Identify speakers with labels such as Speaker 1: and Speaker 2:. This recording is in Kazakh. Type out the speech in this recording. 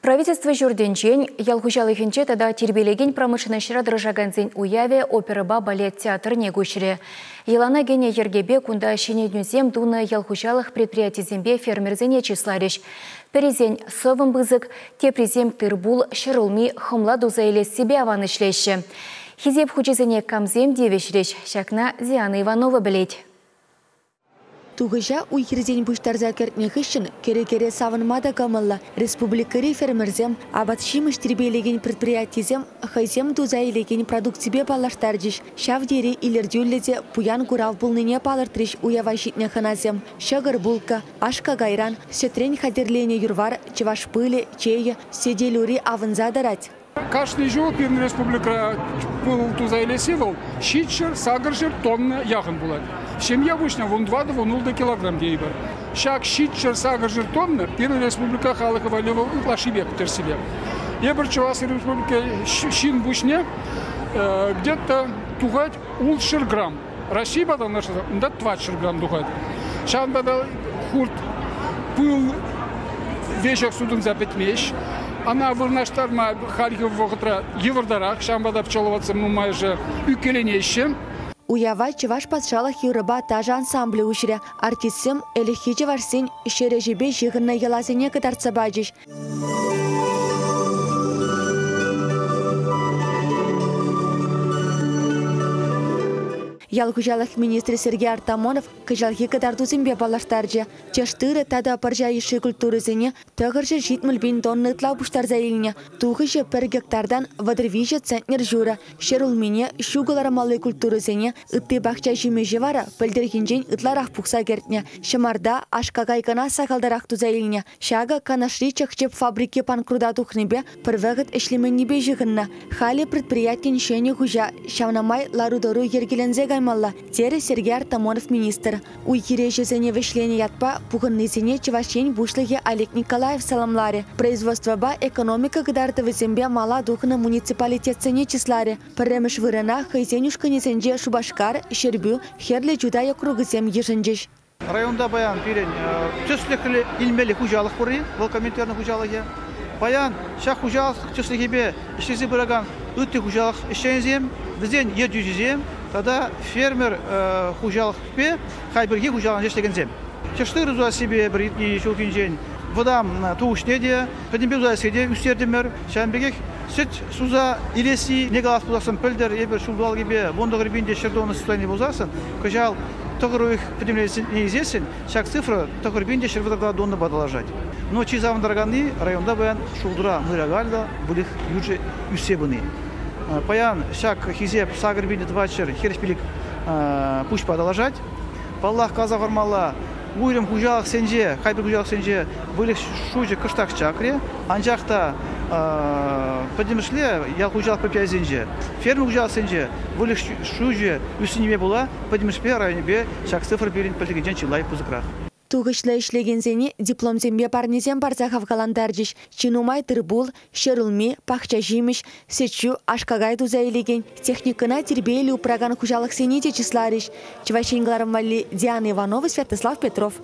Speaker 1: Правительство жүрденчен, ялғужалығынче тада тербелеген промышленнішіра дыржаганзен уяве операба балет театр не көшірі. Елана гене ергебе кунда шенеднюзем дуны ялғужалық предприятизембе фермерзене числариш. Перезен совым бызык, тепрезем тырбул, шырылми, хымла дузайлес себе аванышлеші. Хизеп хучезене камзем девешреш, шакна Зиана Иванова білет.
Speaker 2: Туғыжа уйхерден бұштарза кертнех үшін кере-кере савынмада камылла. Республикари фермерзем, абатшимыш тербелеген предприятизем, хайзем дузайлеген продуктибе балаштардиш. Шавдері илердюлледе пуян курав булныне палыртриш уявашитне ханазем. Шагыр булка, ашка гайран, сетрен хадерлене юрвар, чеваш пыле, чее, седелюри авынза дарать.
Speaker 3: Каждый жол Пермь республика был тузайлесивал, щитшер, сагыршер, тонна яхын булат. Семья обычно вон 2 до килограмм дейбер. Шак щитшер, сагыршер, тонна, Пермь республика халыка валева лашибек терсибек. Ебер Чувашской республики щин бушне где-то тугать улшер грамм. Россия бада наша, да 20 грамм тугать. Шан бада хурт пыл вещах суден за 5 меш. Она вырнаштарма Харьков вогытра евардарах, шамбада пчеловаться майже ükkelenеші.
Speaker 2: Уява чеваш патшалық юрыба тажа ансамблі үшірі. Артистсем әліхи чевашсен шережебе жығынна елазене кадарца баджиш. Ялгужалых министр Сергей Артамонов кыжалхи кадардузимбе балаштаржы. Чаштыры тада паржайышы культурызыне тағыржы житміл бин тонны ытлау буштарза еліне. Туғыжы 1 гектардан вадрвижы центнер жура. Шерулмине шугалары малы культурызыне ытты бақча жимежі вара пілдергенжен ытларақ пұқса кертне. Шамарда ашқағайгана сақалдарақ туза еліне. Шага канашри чақчеп фабрике панкруда тухнебе пірвағыт ішлеменнебе жығынна. Хали предприятен шені хужа шавнамай ларудору ергелензе Малла, тере Сергей Артамонов министр. Уйкиреші зене вешлене ятпа, пуғыннызене чевашен бушлығы Олег Николаев саламларе. Производство ба экономика гдартовы зембе мала духна муниципалитет зене числаре. Піреміш вырына хайзенюшканы зенже Шубашкар, Шербю, Херле Жудая кругы зем ежінжеш.
Speaker 4: Районда баян пирен, төсліклі илмелі хужалық бұры, волкоментерні хужалығы. Баян, шақ хужалық төслігебе ішізі бұраган үтті хужалық ішчензем, бізден ержүзем. Тогда фермер хужалық пе, хайбірге хужалан жештеген зем. Чештыр ұза себе бір етне шолкин жен. Водам туғышне де, пәдембе ұза седе үстердімер. Шәнбегек сүт суза илеси негалас бұзасын пілдер, ебір шулдуал кебе, бондығыр бінде шырдуаны сұстайны бұзасын. Көжал тұғыр өйх пәдемлесін неизесін, шак цифры тұғыр бінде шырвыдырда донны бадалажать. Но чизавындарғаны районда баян шулдыра мырагальда бұлық юржы үсебіні. Паян шак хизеп сагырбинде 20 херспилик пуш подолажать. Паллах каза формала уйрем хужалық сенже, хайбір хужалық сенже бөлік шужы кыштақ чакре. Анжақта подемішле ял хужалық пепязенже. Фермер хужалық сенже бөлік шужы үсінеме бола, подемішпе районебе шак цифр берін пілтігенжен чилай пузыкрах.
Speaker 2: Туғышлы ішлегензені диплом зембе парнезен барзақав қаландаржыш. Чинумай тырбул, шерулми, пақча жиміш, сечу, ашқағай дузайлеген. Техникына тербейлі упраган хужалық сенеде числариш. Чевашенгларым вали Диана Иванова, Святослав Петров.